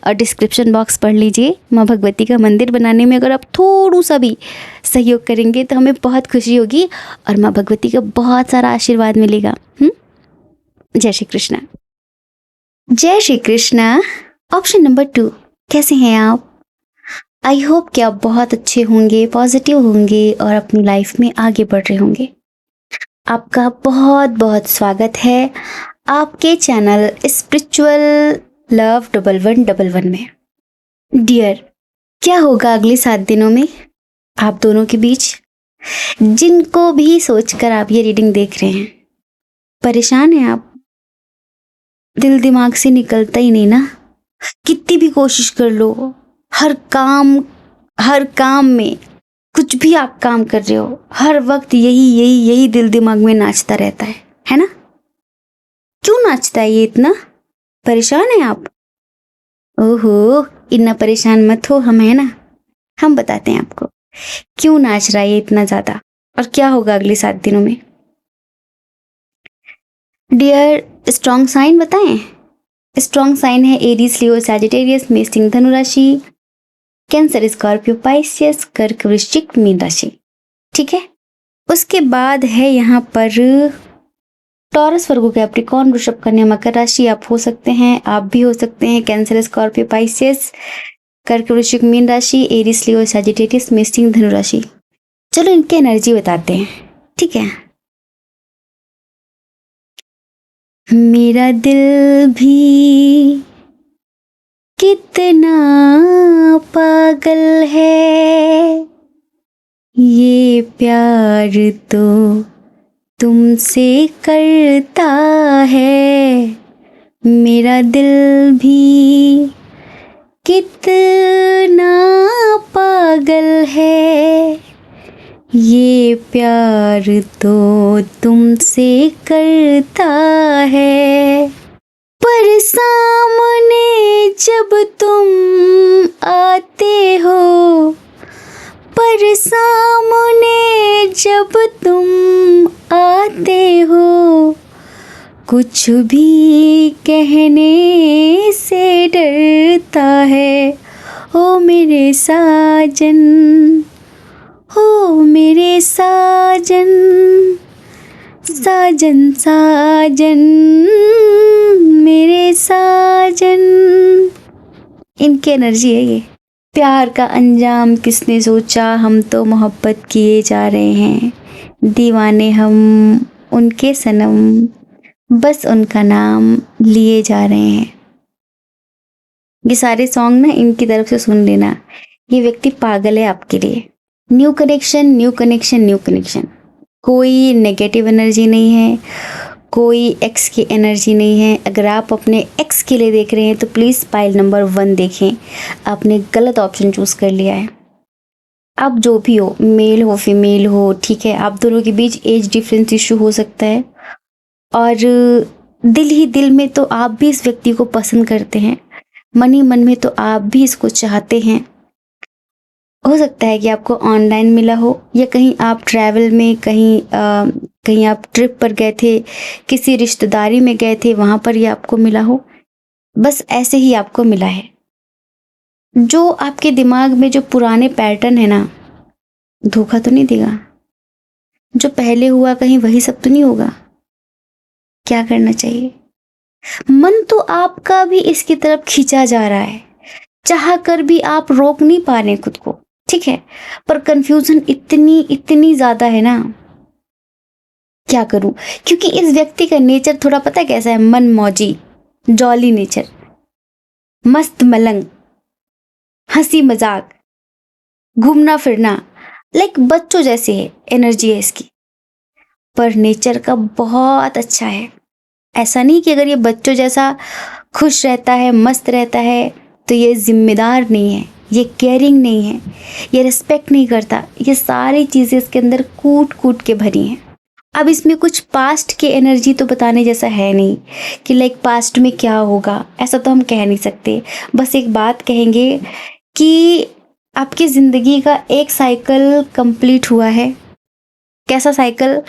डिस्क्रिप्शन बॉक्स पढ़ लीजिए। माँ भगवती का मंदिर बनाने में अगर आप थोड़ा सा भी सहयोग करेंगे तो हमें बहुत खुशी होगी और माँ भगवती का बहुत सारा आशीर्वाद मिलेगा। जय श्री कृष्णा। जय श्री कृष्णा। ऑप्शन नंबर 2, कैसे हैं आप? आई होप कि आप बहुत अच्छे होंगे, पॉजिटिव होंगे और अपनी लाइफ में आगे बढ़ रहे होंगे। आपका बहुत बहुत स्वागत है आपके चैनल स्पिरिचुअल लव 1111 में। डियर, क्या होगा अगले 7 दिनों में आप दोनों के बीच? जिनको भी सोचकर आप ये रीडिंग देख रहे हैं, परेशान हैं आप? दिल दिमाग से निकलता ही नहीं ना, कितनी भी कोशिश कर लो, हर काम में कुछ भी आप काम कर रहे हो, हर वक्त यही दिल दिमाग में नाचता रहता है ना? क्यों नाचता है ये इतना? परेशान है आप? ओहो, इतना परेशान मत हो, हम है ना, हम बताते हैं आपको क्यों नाच रहा है ये इतना ज्यादा और क्या होगा अगले 7 दिनों में। डियर, स्ट्रॉन्ग साइन बताएं? स्ट्रॉन्ग साइन है एरीज, लियो, सैजिटेरियस, मेष, सिंह, धनु राशि, कैंसर, स्कॉर्पियो, पाइसियस, कर्क, वृश्चिक, मीन राशि, ठीक है? उसके बाद है यहाँ पर टॉरस, वर्गो, कैप्रिकॉर्न, वृषभ, कन्या, मकर राशि। आप हो सकते हैं, आप भी हो सकते हैं कैंसर, स्कॉर्पियो, पाइसियस, कर्क, वृश्चिक, मीन राशि, एरीज, लियो, सैजिटेरियस, मेष, सिंह, धनु राशि। चलो इनकी एनर्जी बताते हैं, ठीक है? मेरा दिल भी कितना पागल है, ये प्यार तो तुमसे करता है। मेरा दिल भी कितना पागल है, ये प्यार तो तुमसे करता है। पर सामने जब तुम आते हो, पर सामने जब तुम आते हो, कुछ भी कहने से डरता है। ओ मेरे साजन, हो मेरे साजन, साजन साजन, मेरे साजन। इनकी एनर्जी है ये। प्यार का अंजाम किसने सोचा, हम तो मोहब्बत किए जा रहे हैं, दीवाने हम उनके सनम, बस उनका नाम लिए जा रहे हैं। ये सारे सॉन्ग ना इनकी तरफ से सुन लेना, ये व्यक्ति पागल है आपके लिए। New connection, new connection, new connection. कोई नेगेटिव एनर्जी नहीं है, कोई एक्स की एनर्जी नहीं है। अगर आप अपने एक्स के लिए देख रहे हैं तो प्लीज़ पाइल नंबर 1 देखें, आपने गलत ऑप्शन चूज़ कर लिया है। आप जो भी हो, मेल हो फीमेल हो, ठीक है, आप दोनों के बीच एज डिफरेंस इशू हो सकता है, और दिल ही दिल में तो आप भी इस व्यक्ति को पसंद करते हैं, मन ही मन में तो आप भी इसको चाहते हैं। हो सकता है कि आपको ऑनलाइन मिला हो, या कहीं आप ट्रैवल में कहीं आप ट्रिप पर गए थे, किसी रिश्तेदारी में गए थे, वहाँ पर ये आपको मिला हो। बस ऐसे ही आपको मिला है। जो आपके दिमाग में जो पुराने पैटर्न है ना, धोखा तो नहीं देगा। जो पहले हुआ कहीं वही सब तो नहीं होगा। क्या करना चाहिए? मन तो आपका भी इसकी तरफ खींचा जा रहा है, चाह कर भी आप रोक नहीं पा रहे खुद को, ठीक है, पर कंफ्यूजन इतनी ज्यादा है ना, क्या करूं? क्योंकि इस व्यक्ति का नेचर थोड़ा पता है कैसा है, मन मौजी, जॉली नेचर, मस्त मलंग, हंसी मजाक, घूमना फिरना, लाइक बच्चों जैसे है एनर्जी है इसकी, पर नेचर का बहुत अच्छा है। ऐसा नहीं कि अगर ये बच्चों जैसा खुश रहता है, मस्त रहता है, तो ये जिम्मेदार नहीं है, ये केयरिंग नहीं है, ये रिस्पेक्ट नहीं करता। ये सारी चीज़ें इसके अंदर कूट कूट के भरी हैं। अब इसमें कुछ पास्ट की एनर्जी तो बताने जैसा है नहीं कि लाइक पास्ट में क्या होगा, ऐसा तो हम कह नहीं सकते। बस एक बात कहेंगे कि आपकी ज़िंदगी का एक साइकिल कंप्लीट हुआ है। कैसा साइकिल?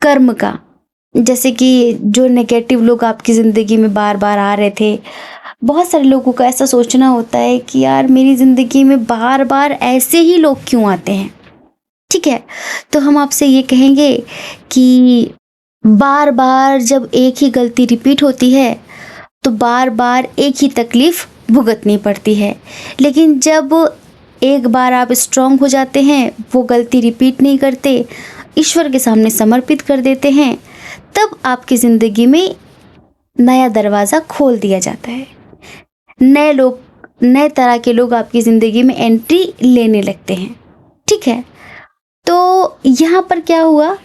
कर्म का। जैसे कि जो नेगेटिव लोग आपकी ज़िंदगी में बार बार आ रहे थे, बहुत सारे लोगों का ऐसा सोचना होता है कि यार मेरी ज़िंदगी में बार बार ऐसे ही लोग क्यों आते हैं, ठीक है। तो हम आपसे ये कहेंगे कि बार बार जब एक ही गलती रिपीट होती है तो बार बार एक ही तकलीफ़ भुगतनी पड़ती है, लेकिन जब एक बार आप स्ट्रांग हो जाते हैं, वो गलती रिपीट नहीं करते, ईश्वर के सामने समर्पित कर देते हैं, तब आपकी ज़िंदगी में नया दरवाज़ा खोल दिया जाता है। नए लोग, नए तरह के लोग आपकी ज़िंदगी में एंट्री लेने लगते हैं, ठीक है। तो यहाँ पर क्या हुआ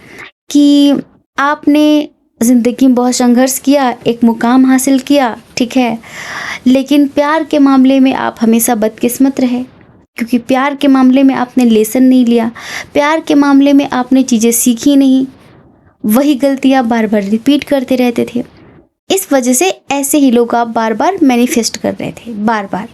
कि आपने ज़िंदगी में बहुत संघर्ष किया, एक मुकाम हासिल किया, ठीक है, लेकिन प्यार के मामले में आप हमेशा बदकिस्मत रहे, क्योंकि प्यार के मामले में आपने लेसन नहीं लिया, प्यार के मामले में आपने चीज़ें सीखी नहीं, वही गलतियाँ बार बार रिपीट करते रहते थे। इस वजह से ऐसे ही लोग आप बार बार मैनिफेस्ट कर रहे थे, बार बार।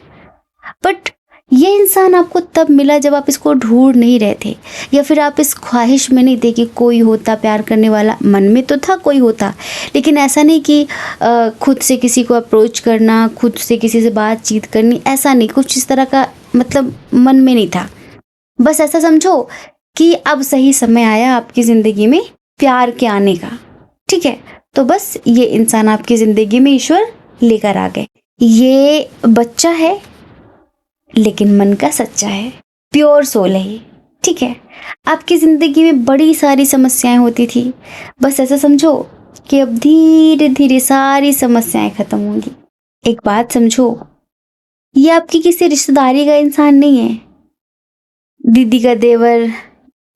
बट ये इंसान आपको तब मिला जब आप इसको ढूंढ नहीं रहे थे, या फिर आप इस ख्वाहिश में नहीं थे कि कोई होता प्यार करने वाला। मन में तो था कोई होता, लेकिन ऐसा नहीं कि खुद से किसी को अप्रोच करना, खुद से किसी से बातचीत करनी, ऐसा नहीं, कुछ इस तरह का मतलब मन में नहीं था। बस ऐसा समझो कि अब सही समय आया आपकी ज़िंदगी में प्यार के आने का, ठीक है। तो बस ये इंसान आपकी ज़िंदगी में ईश्वर लेकर आ गए। ये बच्चा है लेकिन मन का सच्चा है, प्योर सोल है ये, ठीक है। आपकी ज़िंदगी में बड़ी सारी समस्याएं होती थी, बस ऐसा समझो कि अब धीरे धीरे सारी समस्याएं खत्म होंगी। एक बात समझो, ये आपकी किसी रिश्तेदारी का इंसान नहीं है, दीदी का देवर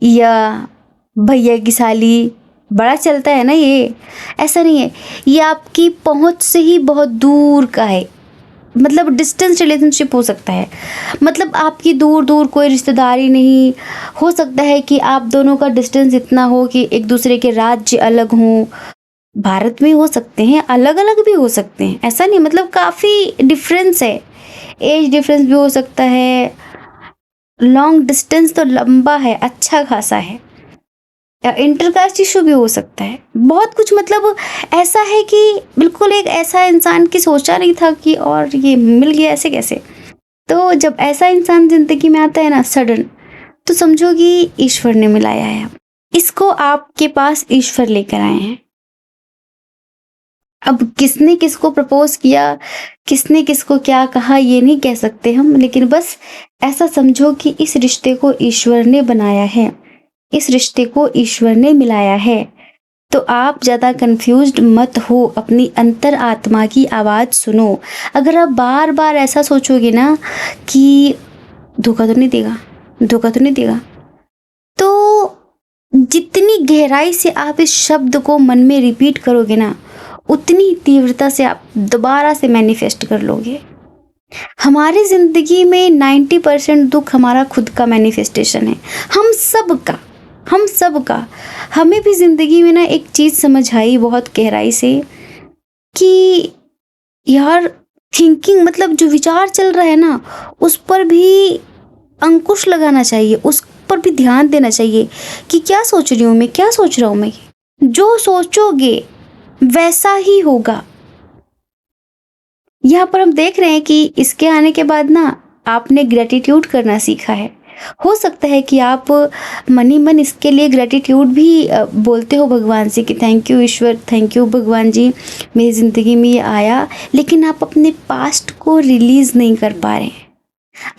या भैया की साली, बड़ा चलता है ना ये, ऐसा नहीं है। ये आपकी पहुंच से ही बहुत दूर का है, मतलब डिस्टेंस रिलेशनशिप हो सकता है, मतलब आपकी दूर दूर कोई रिश्तेदारी नहीं। हो सकता है कि आप दोनों का डिस्टेंस इतना हो कि एक दूसरे के राज्य अलग हों, भारत में हो सकते हैं, अलग अलग भी हो सकते हैं, ऐसा नहीं, मतलब काफ़ी डिफरेंस है, एज डिफरेंस भी हो सकता है, लॉन्ग डिस्टेंस तो लंबा है, अच्छा खासा है, इंटरकास्ट इशू भी हो सकता है, बहुत कुछ। मतलब ऐसा है कि बिल्कुल एक ऐसा इंसान की सोचा नहीं था कि और ये मिल गया, ऐसे कैसे। तो जब ऐसा इंसान ज़िंदगी में आता है ना सडन, तो समझो कि ईश्वर ने मिलाया है, इसको आपके पास ईश्वर लेकर आए हैं। अब किसने किसको प्रपोज किया, किसने किसको क्या कहा ये नहीं कह सकते हम, लेकिन बस ऐसा समझो कि इस रिश्ते को ईश्वर ने बनाया है, इस रिश्ते को ईश्वर ने मिलाया है। तो आप ज़्यादा कंफ्यूज्ड मत हो, अपनी अंतर आत्मा की आवाज़ सुनो। अगर आप बार बार ऐसा सोचोगे ना कि धोखा तो नहीं देगा, धोखा तो नहीं देगा, तो जितनी गहराई से आप इस शब्द को मन में रिपीट करोगे ना, उतनी तीव्रता से आप दोबारा से मैनिफेस्ट कर लोगे। हमारी ज़िंदगी में 90% दुख हमारा खुद का मैनिफेस्टेशन है, हम सब का, हम सब का। हमें भी ज़िंदगी में ना एक चीज़ समझ आई बहुत गहराई से कि यार थिंकिंग मतलब जो विचार चल रहा है ना, उस पर भी अंकुश लगाना चाहिए, उस पर भी ध्यान देना चाहिए कि क्या सोच रही हूँ मैं, क्या सोच रहा हूँ मैं। जो सोचोगे वैसा ही होगा। यहाँ पर हम देख रहे हैं कि इसके आने के बाद ना आपने ग्रेटिट्यूड करना सीखा है। हो सकता है कि आप मन ही मन इसके लिए ग्रेटिट्यूड भी बोलते हो भगवान से कि thank you Ishwar, thank you भगवान जी, मेरी ज़िंदगी में ये आया, लेकिन आप अपने पास्ट को रिलीज़ नहीं कर पा रहे हैं,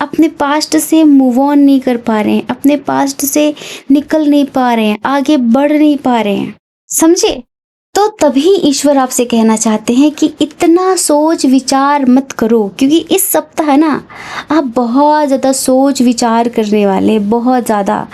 अपने पास्ट से मूव ऑन नहीं कर पा रहे हैं, अपने पास्ट से निकल नहीं पा रहे हैं, आगे बढ़ नहीं पा रहे हैं, समझे? तो तभी ईश्वर आपसे कहना चाहते हैं कि इतना सोच विचार मत करो, क्योंकि इस सप्ताह ना आप बहुत ज़्यादा सोच विचार करने वाले, बहुत ज़्यादा,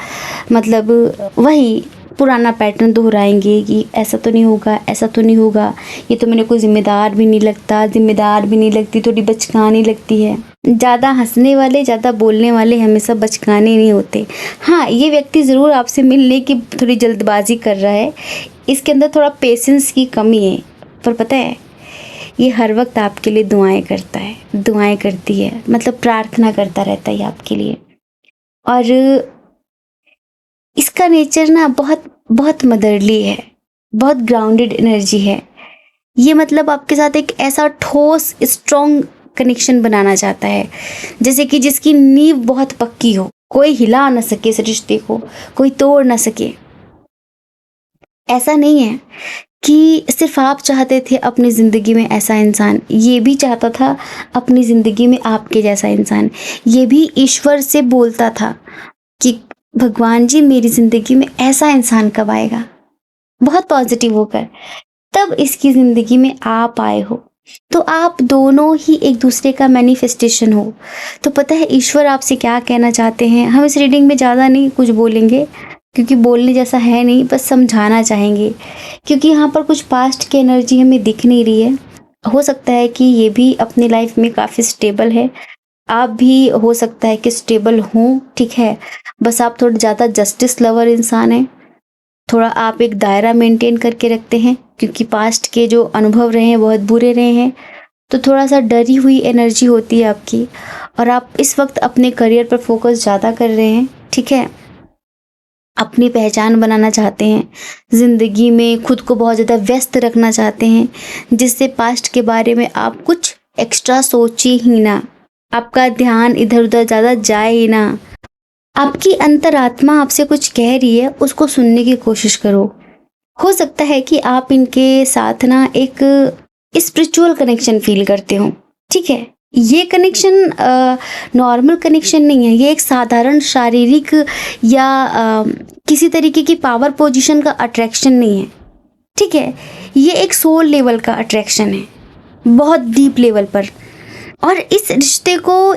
मतलब वही पुराना पैटर्न दोहराएंगे कि ऐसा तो नहीं होगा, ऐसा तो नहीं होगा, ये तो मेरे को जिम्मेदार भी नहीं लगता, जिम्मेदार भी नहीं लगती, थोड़ी बचकानी लगती है। ज़्यादा हंसने वाले, ज़्यादा बोलने वाले हमेशा बचकाने नहीं होते। हाँ, ये व्यक्ति ज़रूर आपसे मिलने की थोड़ी जल्दबाजी कर रहा है, इसके अंदर थोड़ा पेशेंस की कमी है, पर पता है ये हर वक्त आपके लिए दुआएं करता है, दुआएं करती है, मतलब प्रार्थना करता रहता है आपके लिए। और इसका नेचर ना बहुत बहुत मदरली है, बहुत ग्राउंडेड एनर्जी है। ये मतलब आपके साथ एक ऐसा ठोस स्ट्रॉन्ग कनेक्शन बनाना चाहता है, जैसे कि जिसकी नींव बहुत पक्की हो, कोई हिला ना सके इस रिश्ते को, कोई तोड़ ना सके। ऐसा नहीं है कि सिर्फ आप चाहते थे अपनी ज़िंदगी में ऐसा इंसान, ये भी चाहता था अपनी ज़िंदगी में आपके जैसा इंसान। ये भी ईश्वर से बोलता था कि भगवान जी मेरी ज़िंदगी में ऐसा इंसान कब आएगा, बहुत पॉजिटिव होकर। तब इसकी ज़िंदगी में आप आए हो, तो आप दोनों ही एक दूसरे का मैनिफेस्टेशन हो। तो पता है ईश्वर आपसे क्या कहना चाहते हैं? हम इस रीडिंग में ज़्यादा नहीं कुछ बोलेंगे, क्योंकि बोलने जैसा है नहीं, बस समझाना चाहेंगे, क्योंकि यहाँ पर कुछ पास्ट की एनर्जी हमें दिख नहीं रही है। हो सकता है कि ये भी अपनी लाइफ में काफ़ी स्टेबल है, आप भी हो सकता है कि स्टेबल हों, ठीक है, बस आप थोड़ा ज़्यादा जस्टिस लवर इंसान हैं, थोड़ा आप एक दायरा मेंटेन करके रखते हैं, क्योंकि पास्ट के जो अनुभव रहे हैं बहुत बुरे रहे हैं, तो थोड़ा सा डरी हुई एनर्जी होती है आपकी, और आप इस वक्त अपने करियर पर फोकस ज़्यादा कर रहे हैं, ठीक है, अपनी पहचान बनाना चाहते हैं, ज़िंदगी में खुद को बहुत ज़्यादा व्यस्त रखना चाहते हैं, जिससे पास्ट के बारे में आप कुछ एक्स्ट्रा सोचिए ही ना, आपका ध्यान इधर उधर ज़्यादा जाए ही ना। आपकी अंतरात्मा आपसे कुछ कह रही है, उसको सुनने की कोशिश करो। हो सकता है कि आप इनके साथ ना एक स्पिरिचुअल कनेक्शन फील करते हो, ठीक है। ये कनेक्शन नॉर्मल कनेक्शन नहीं है, ये एक साधारण शारीरिक या किसी तरीके की पावर पोजीशन का अट्रैक्शन नहीं है, ठीक है। ये एक सोल लेवल का अट्रैक्शन है, बहुत डीप लेवल पर। और इस रिश्ते को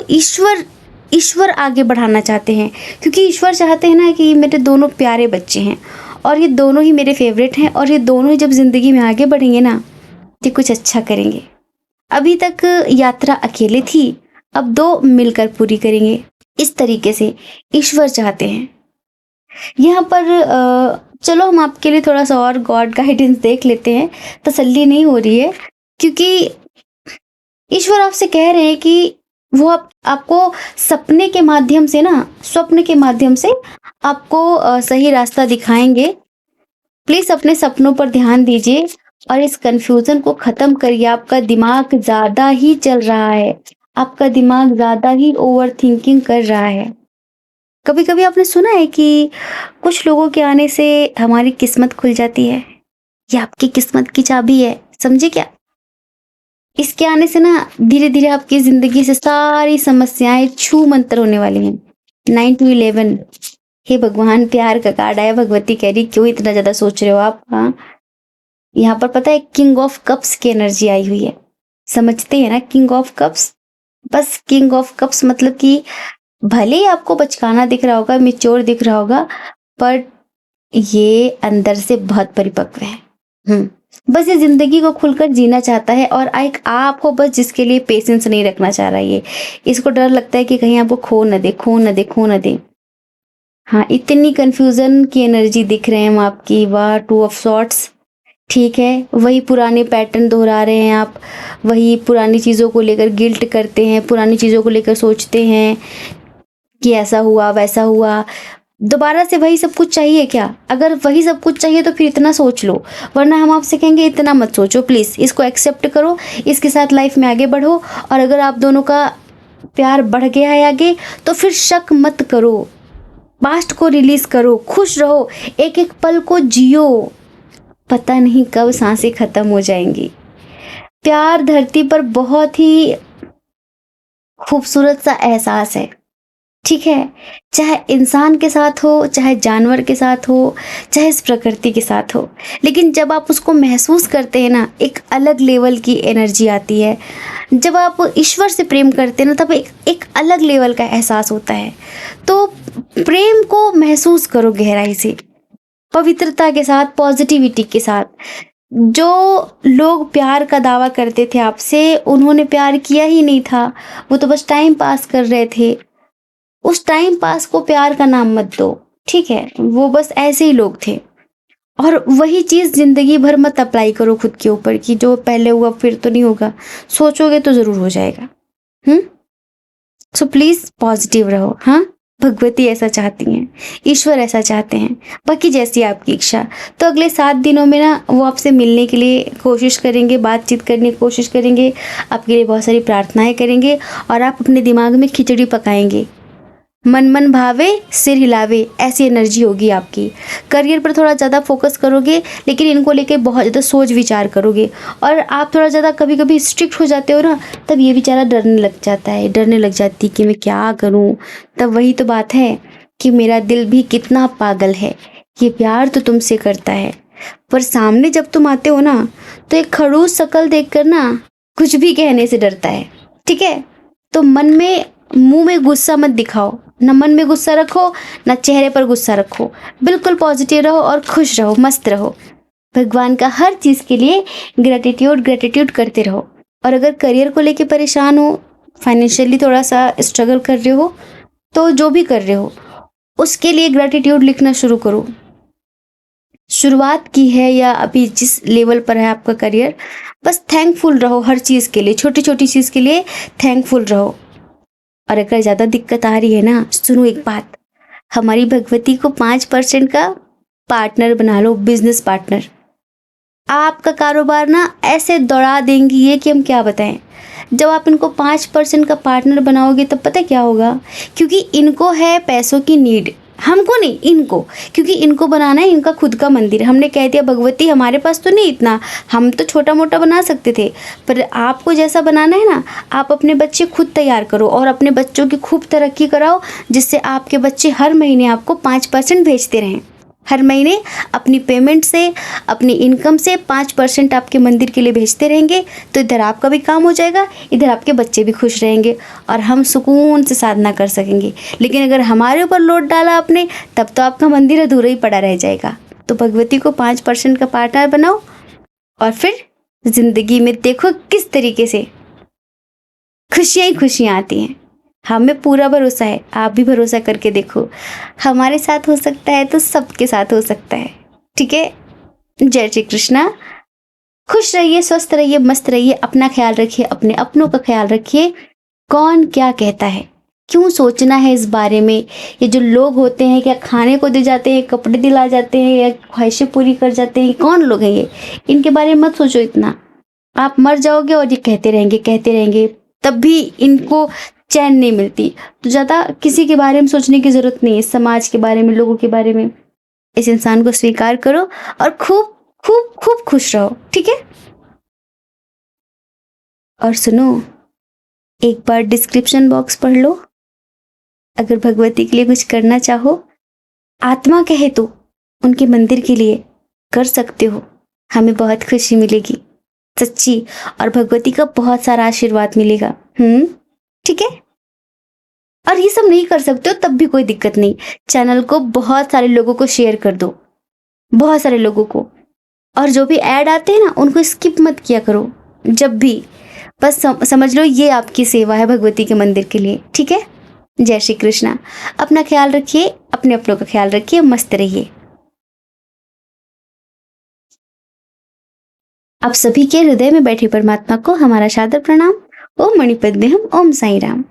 ईश्वर आगे बढ़ाना चाहते हैं, क्योंकि ईश्वर चाहते हैं ना कि मेरे दोनों प्यारे बच्चे हैं और ये दोनों ही मेरे फेवरेट हैं, और ये दोनों ही जब ज़िंदगी में आगे बढ़ेंगे ना तो कुछ अच्छा करेंगे। अभी तक यात्रा अकेले थी, अब दो मिलकर पूरी करेंगे, इस तरीके से ईश्वर चाहते हैं। यहाँ पर चलो हम आपके लिए थोड़ा सा और गॉड गाइडेंस देख लेते हैं, तसल्ली नहीं हो रही है, क्योंकि ईश्वर आपसे कह रहे हैं कि वो आपको सपने के माध्यम से ना, स्वप्न के माध्यम से आपको सही रास्ता दिखाएंगे। प्लीज़ अपने सपनों पर ध्यान दीजिए और इस कंफ्यूजन को ख़त्म करिए। आपका दिमाग ज़्यादा ही चल रहा है, आपका दिमाग ज़्यादा ही ओवर थिंकिंग कर रहा है। कभी कभी आपने सुना है कि कुछ लोगों के आने से हमारी किस्मत खुल जाती है, ये आपकी किस्मत की चाबी है, समझे क्या? इसके आने से ना धीरे धीरे आपकी जिंदगी से सारी समस्याएं छू मंतर होने वाली हैं। 9 to 11। हे भगवान, प्यार का कार्ड आया। भगवती कह रही क्यों इतना ज्यादा सोच रहे हो आप। हाँ, यहाँ पर पता है किंग ऑफ कप्स की एनर्जी आई हुई है। समझते हैं ना किंग ऑफ कप्स। बस किंग ऑफ कप्स मतलब कि भले ही आपको बचकाना दिख रहा होगा, मिच्योर दिख रहा होगा, पर ये अंदर से बहुत परिपक्व है। बस ये जिंदगी को खुलकर जीना चाहता है और एक आप हो बस जिसके लिए पेशेंस नहीं रखना चाह रहा है। ये इसको डर लगता है कि कहीं आपको खो न दे, खो न दे, खो न दे। हाँ, इतनी कंफ्यूजन की एनर्जी दिख रहे हैं आपकी। वाह, 2 of Swords। ठीक है, वही पुराने पैटर्न दोहरा रहे हैं आप। वही पुरानी चीज़ों को लेकर गिल्ट करते हैं, पुरानी चीज़ों को लेकर सोचते हैं कि ऐसा हुआ वैसा हुआ। दोबारा से वही सब कुछ चाहिए क्या? अगर वही सब कुछ चाहिए तो फिर इतना सोच लो, वरना हम आपसे कहेंगे इतना मत सोचो प्लीज़। इसको एक्सेप्ट करो, इसके साथ लाइफ में आगे बढ़ो। और अगर आप दोनों का प्यार बढ़ गया है आगे, तो फिर शक मत करो, पास्ट को रिलीज करो, खुश रहो, एक एक पल को जियो। पता नहीं कब सांसें खत्म हो जाएंगी। प्यार धरती पर बहुत ही खूबसूरत सा एहसास है। ठीक है, चाहे इंसान के साथ हो, चाहे जानवर के साथ हो, चाहे इस प्रकृति के साथ हो, लेकिन जब आप उसको महसूस करते हैं ना, एक अलग लेवल की एनर्जी आती है। जब आप ईश्वर से प्रेम करते हैं ना, तब एक अलग लेवल का एहसास होता है। तो प्रेम को महसूस करो गहराई से, पवित्रता के साथ, पॉजिटिविटी के साथ। जो लोग प्यार का दावा करते थे आपसे, उन्होंने प्यार किया ही नहीं था, वो तो बस टाइम पास कर रहे थे। उस टाइम पास को प्यार का नाम मत दो, ठीक है? वो बस ऐसे ही लोग थे। और वही चीज़ ज़िंदगी भर मत अप्लाई करो खुद के ऊपर कि जो पहले हुआ फिर तो नहीं होगा। सोचोगे तो ज़रूर हो जाएगा। सो प्लीज़ पॉजिटिव रहो। हाँ, भगवती ऐसा चाहती हैं, ईश्वर ऐसा चाहते हैं, बाकी जैसी आपकी इच्छा। तो अगले 7 दिनों में ना वो आपसे मिलने के लिए कोशिश करेंगे, बातचीत करने की कोशिश करेंगे, आपके लिए बहुत सारी प्रार्थनाएं करेंगे और आप अपने दिमाग में खिचड़ी पकाएंगे। मन मन भावे सिर हिलावे, ऐसी एनर्जी होगी आपकी। करियर पर थोड़ा ज़्यादा फोकस करोगे, लेकिन इनको लेके बहुत ज़्यादा सोच विचार करोगे। और आप थोड़ा ज़्यादा कभी कभी स्ट्रिक्ट हो जाते हो ना, तब ये बेचारा डरने लग जाता है, डरने लग जाती कि मैं क्या करूं। तब वही तो बात है कि मेरा दिल भी कितना पागल है, ये प्यार तो तुमसे करता है, पर सामने जब तुम आते हो ना, तो एक खड़ूस शक्ल देखकर ना कुछ भी कहने से डरता है। ठीक है, तो मुंह में गुस्सा मत दिखाओ, ना मन में गुस्सा रखो, ना चेहरे पर गुस्सा रखो। बिल्कुल पॉजिटिव रहो और खुश रहो, मस्त रहो। भगवान का हर चीज़ के लिए ग्रेटिट्यूड करते रहो। और अगर करियर को लेके परेशान हो, फाइनेंशियली थोड़ा सा स्ट्रगल कर रहे हो, तो जो भी कर रहे हो उसके लिए ग्रेटिट्यूड लिखना शुरू करो। शुरुआत की है या अभी जिस लेवल पर है आपका करियर, बस थैंकफुल रहो हर चीज़ के लिए, छोटी छोटी चीज़ के लिए थैंकफुल रहो। और अगर ज़्यादा दिक्कत आ रही है ना, सुनो एक बात, हमारी भगवती को 5% का पार्टनर बना लो, बिजनेस पार्टनर। आपका कारोबार ना ऐसे दौड़ा देंगी ये कि हम क्या बताएं। जब आप इनको 5% का पार्टनर बनाओगे तब पता क्या होगा, क्योंकि इनको है पैसों की नीड, हमको नहीं, इनको। क्योंकि इनको बनाना है इनका खुद का मंदिर। हमने कह दिया भगवती हमारे पास तो नहीं इतना, हम तो छोटा मोटा बना सकते थे, पर आपको जैसा बनाना है ना, आप अपने बच्चे खुद तैयार करो और अपने बच्चों की खूब तरक्की कराओ, जिससे आपके बच्चे हर महीने आपको 5% भेजते रहें। हर महीने अपनी पेमेंट से, अपनी इनकम से 5% आपके मंदिर के लिए भेजते रहेंगे, तो इधर आपका भी काम हो जाएगा, इधर आपके बच्चे भी खुश रहेंगे और हम सुकून से साधना कर सकेंगे। लेकिन अगर हमारे ऊपर लोड डाला आपने, तब तो आपका मंदिर अधूरा ही पड़ा रह जाएगा। तो भगवती को 5% का पार्टनर बनाओ और फिर ज़िंदगी में देखो किस तरीके से खुशियाँ ही खुशियाँ आती हैं। हमें पूरा भरोसा है, आप भी भरोसा करके देखो। हमारे साथ हो सकता है तो सबके साथ हो सकता है। ठीक है, जय श्री कृष्णा। खुश रहिए, स्वस्थ रहिए, मस्त रहिए, अपना ख्याल रखिए, अपने अपनों का ख्याल रखिए। कौन क्या कहता है, क्यों सोचना है इस बारे में। ये जो लोग होते हैं, क्या खाने को दे जाते हैं, कपड़े दिला जाते हैं या ख्वाहिशें पूरी कर जाते हैं, कौन लोग हैं ये, इनके बारे में मत सोचो इतना। आप मर जाओगे और ये कहते रहेंगे, तब भी इनको चैन नहीं मिलती। तो ज़्यादा किसी के बारे में सोचने की ज़रूरत नहीं है, समाज के बारे में, लोगों के बारे में। इस इंसान को स्वीकार करो और खूब खूब खूब खुश रहो। ठीक है। और सुनो, एक बार डिस्क्रिप्शन बॉक्स पढ़ लो। अगर भगवती के लिए कुछ करना चाहो, आत्मा कहे तो उनके मंदिर के लिए कर सकते हो। हमें बहुत खुशी मिलेगी सच्ची, और भगवती का बहुत सारा आशीर्वाद मिलेगा। ठीक है। और ये सब नहीं कर सकते हो तब भी कोई दिक्कत नहीं, चैनल को बहुत सारे लोगों को शेयर कर दो, बहुत सारे लोगों को। और जो भी ऐड आते हैं ना, उनको स्किप मत किया करो जब भी। बस समझ लो ये आपकी सेवा है भगवती के मंदिर के लिए। ठीक है। जय श्री कृष्णा। अपना ख्याल रखिए, अपने अपनों का ख्याल रखिए, मस्त रहिए। आप सभी के हृदय में बैठे परमात्मा को हमारा सादर प्रणाम। ओम मणिपद्मे हम, ओम साई राम।